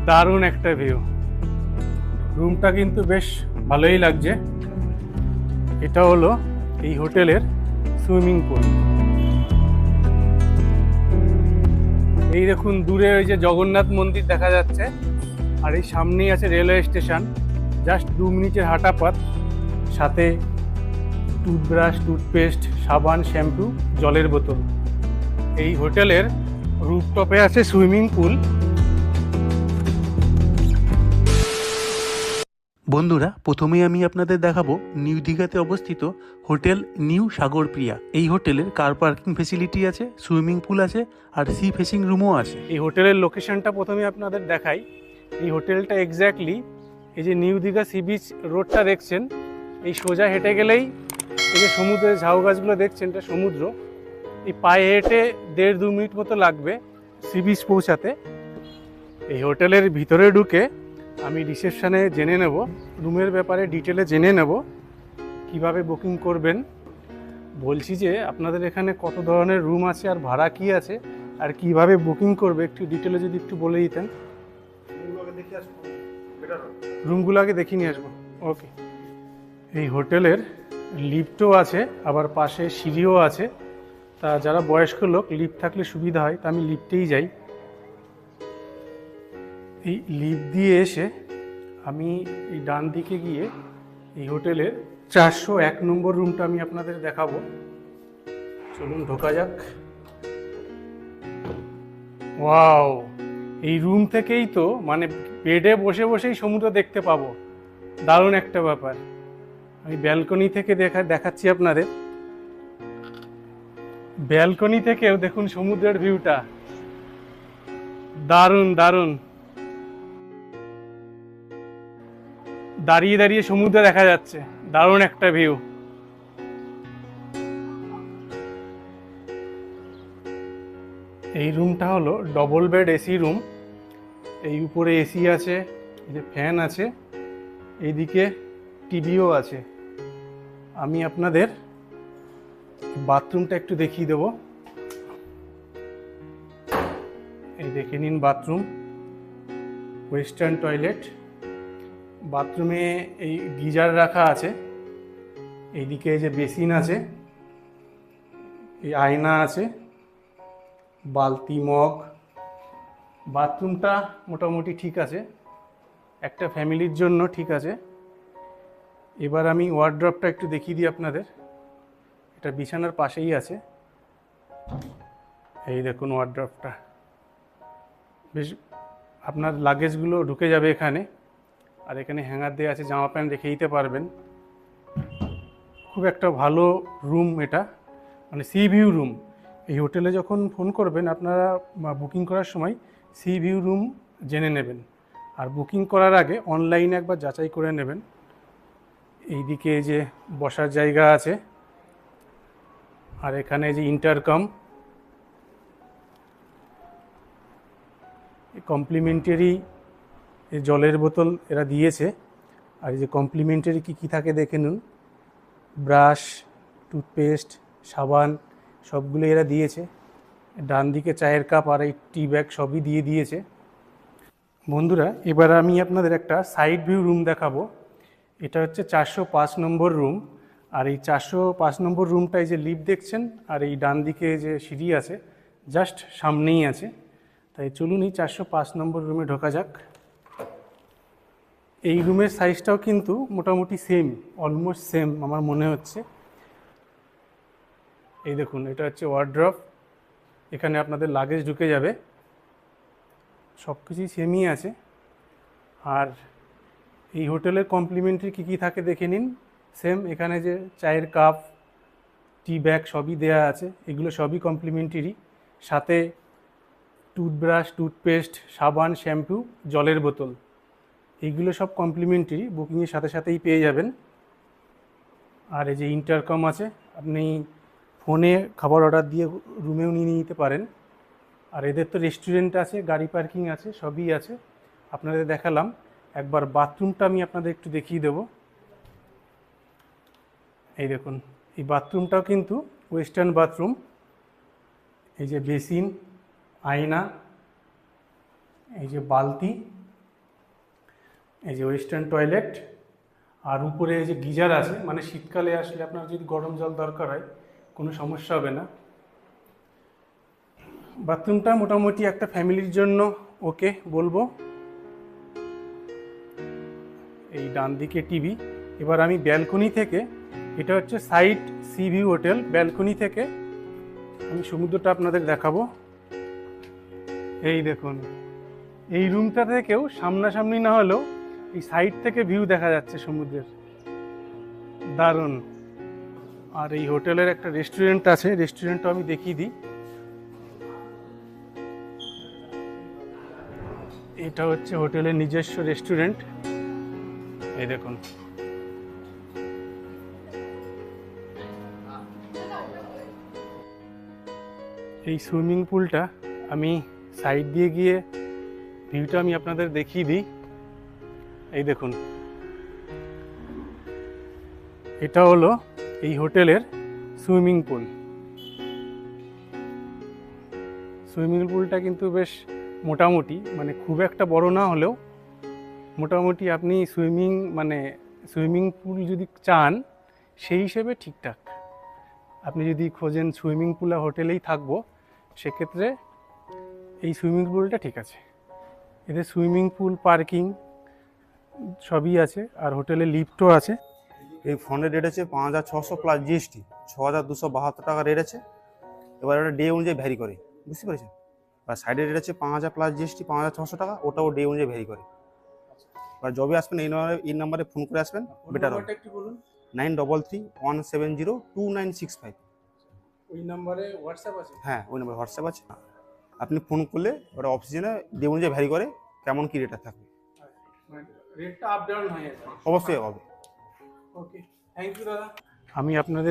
দারুণ একটা ভিউ। রুমটা কিন্তু বেশ ভালোই লাগছে। এটা হলো এই হোটেলের সুইমিং পুল। এই দেখুন দূরে ওই যে জগন্নাথ মন্দির দেখা যাচ্ছে, আর এই সামনেই আছে রেলওয়ে স্টেশন। জাস্ট 2 মিনিটের হাঁটা পথ। সাথে টুথব্রাশ, টুথপেস্ট, সাবান, শ্যাম্পু, জলের বোতল। এই হোটেলের রুফটপে আছে সুইমিং পুল। বন্ধুরা, প্রথমেই আমি আপনাদের দেখাবো নিউ দীঘাতে অবস্থিত হোটেল নিউ সাগরপ্রিয়া। এই হোটেলের কার পার্কিং ফেসিলিটি আছে, সুইমিং পুল আছে, আর সি ফেসিং রুমও আছে। এই হোটেলের লোকেশনটা প্রথমে আপনাদের দেখাই। এই হোটেলটা এক্স্যাক্টলি এই যে নিউ দীঘা সি বিচ রোডটা দেখছেন, এই সোজা হেঁটে গেলেই এই যে সমুদ্রের ঝাউ গাছগুলো দেখছেন, এটা সমুদ্র। এই পায়ে হেঁটে 1.5-2 মিনিট মতো লাগবে সি বিচ পৌঁছাতে। এই হোটেলের ভিতরে ঢুকে আমি রিসেপশনে জেনে নেব রুমের ব্যাপারে, ডিটেলে জেনে নেব কিভাবে বুকিং করবেন। বলছি যে আপনাদের এখানে কত ধরনের রুম আছে, আর ভাড়া কি আছে, আর কিভাবে বুকিং করবে একটু ডিটেলে যদি একটু বলে দিতেন। রুমগুলো আগে দেখিয়ে নিয়ে আসবো। ওকে। এই হোটেলের লিফটও আছে, আবার পাশে সিঁড়িও আছে। তা যারা বয়স্ক লোক লিফট থাকলে সুবিধা হয়, তা আমি লিফটেই যাই। এই লিফট দিয়ে এসে আমি এই ডান দিকে গিয়ে এই হোটেলের 401 নম্বর রুমটা আমি আপনাদের দেখাবো। চলুন ঢোকা যাক। ওয়াও, এই রুম থেকেই তো মানে বেডে বসে বসেই সমুদ্র দেখতে পাবো। দারুণ একটা ব্যাপার। আমি ব্যালকনি থেকে দেখাচ্ছি আপনাদের। ব্যালকনি থেকেও দেখুন সমুদ্রের ভিউটা। দারুণ দারুণ। দাঁড়িয়ে দাঁড়িয়ে সমুদ্র দেখা যাচ্ছে, দারুণ একটা ভিউ। এই রুমটা হলো ডবল বেড এসি রুম। এই উপরে এসি আছে, এই যে ফ্যান আছে, এইদিকে টিভিও আছে। আমি আপনাদের বাথরুমটা একটু দেখিয়ে দেব। এই দেখে নিন বাথরুম, ওয়েস্টার্ন টয়লেট। বাথরুমে এই গিজার রাখা আছে, এইদিকে যে বেসিন আছে, এই আয়না আছে, বালতি, মগ। বাথরুমটা মোটামুটি ঠিক আছে, একটা ফ্যামিলির জন্য ঠিক আছে। এবার আমি ওয়ার্ড্রপটা একটু দেখিয়ে দিই আপনাদের। এটা বিছানার পাশেই আছে। এই দেখুন ওয়ার্ড্রপটা, বেশ আপনার লাগেজগুলো ঢুকে যাবে এখানে। আর এখানে হ্যাঙ্গার দেওয়া আছে, জামা প্যান্ট রেখে দিতে পারবেন। খুব একটা ভালো রুম এটা, মানে সি ভিউ রুম। এই হোটেলে যখন ফোন করবেন আপনারা বুকিং করার সময় সি ভিউ রুম জেনে নেবেন, আর বুকিং করার আগে অনলাইনে একবার যাচাই করে নেবেন। এইদিকে যে বসার জায়গা আছে, আর এখানে যে ইন্টারকম, কমপ্লিমেন্টারি জলের বোতল এরা দিয়েছে। আর এই যে কমপ্লিমেন্টারি কী কী থাকে দেখে নিন, ব্রাশ, টুথপেস্ট, সাবান, সবগুলো এরা দিয়েছে। ডান দিকে চায়ের কাপ আর এই টি ব্যাগ সবই দিয়ে দিয়েছে। বন্ধুরা, এবার আমি আপনাদের একটা সাইড ভিউ রুম দেখাবো। এটা হচ্ছে 405 নম্বর রুম। আর এই 405 নম্বর রুমটায় যে লিফট দেখছেন, আর এই ডান দিকে যে সিঁড়ি আছে জাস্ট সামনেই আছে। তাই চলুন এই 405 নম্বর রুমে ঢোকা যাক। এই রুমের সাইজটাও কিন্তু মোটামুটি সেম, অলমোস্ট সেম আমার মনে হচ্ছে। এই দেখুন, এটা হচ্ছে ওয়ার্ড্রপ, এখানে আপনাদের লাগেজ ঢুকে যাবে। সব কিছুই সেমই আছে। আর এই হোটেলের কমপ্লিমেন্টারি কী কী থাকে দেখে নিন। সেম এখানে যে চায়ের কাপ, টি ব্যাগ সবই দেয়া আছে, এগুলো সবই কমপ্লিমেন্টারি। সাথে টুথব্রাশ, টুথপেস্ট, সাবান, শ্যাম্পু, জলের বোতল, এইগুলো সব কমপ্লিমেন্টারি, বুকিংয়ের সাথে সাথেই পেয়ে যাবেন। আর এই যে ইন্টারকম আছে, আপনি ফোনে খাবার অর্ডার দিয়ে রুমেও নিয়ে নিতে পারেন। আর এদের তো রেস্টুরেন্ট আছে, গাড়ি পার্কিং আছে, সবই আছে। আপনাদের দেখালাম। একবার বাথরুমটা আমি আপনাদের একটু দেখিয়ে দেব। এই দেখুন, এই বাথরুমটাও কিন্তু ওয়েস্টার্ন বাথরুম। এই যে বেসিন, আয়না, এই যে বালতি, এই যে ওয়েস্টার্ন টয়লেট, আর উপরে এই যে গিজার আছে, মানে শীতকালে আসলে আপনার যদি গরম জল দরকার হয় কোনো সমস্যা হবে না। বাথরুমটা মোটামুটি একটা ফ্যামিলির জন্য ওকে বলবো। এই ডান দিকে টিভি। এবার আমি ব্যালকনি থেকে, এটা হচ্ছে side C view hotel, balcony থেকে আমি সমুদ্রটা আপনাদের দেখাবো। এই দেখুন, এই রুমটা থেকেও সামনাসামনি না হলেও এই সাইড থেকে ভিউ দেখা যাচ্ছে সমুদ্রের, দারুণ। আর এই হোটেলের একটা রেস্টুরেন্ট আছে, রেস্টুরেন্টটা আমি দেখিয়ে দিই। এটা হচ্ছে হোটেলের নিজস্ব রেস্টুরেন্ট, এই দেখুন। এই সুইমিং পুলটা আমি সাইড দিয়ে গিয়ে ভিউটা আমি আপনাদের দেখিয়ে দিই। এই দেখুন, এটা হলো এই হোটেলের সুইমিং পুল। সুইমিং পুলটা কিন্তু বেশ মোটামুটি, মানে খুব একটা বড় না হলেও মোটামুটি আপনি সুইমিং পুল যদি চান সেই হিসেবে ঠিকঠাক। আপনি যদি খোঁজেন সুইমিং পুল আর হোটেলেই থাকবো, সেক্ষেত্রে এই সুইমিং পুলটা ঠিক আছে। এদের সুইমিং পুল, পার্কিং সবই আছে, আর হোটেলে লিফটও আছে। এই ফোনের রেট আছে 5,600 প্লাস জিএসটি, 6,272 টাকা রেট আছে। এবার ওটা ডে অনুযায়ী ভ্যারি করে, বুঝতে পেরেছেন? আর সাইডের রেট আছে 5,000 প্লাস জিএসটি, 5,600 টাকা, ওটাও ডে অনুযায়ী ভ্যারি করে। আর যবে আসবেন এই নাম্বারে ফোন করে আসবেন, বেটার হবে। একটু বলুন। 9331702965। ওই নাম্বারে হোয়াটসঅ্যাপ আছে? হ্যাঁ, ওই নাম্বারে হোয়াটসঅ্যাপ আছে। আপনি ফোন করলে ওটা অফিসিয়ানে ডে অনুযায়ী ভ্যারি করে কেমন কি রেটটা থাকবে। রেটটা আপ ডাউন হয়ে যাবে? অবশ্যই হবে। ওকে, থ্যাংক ইউ দাদা। আমি আপনাদের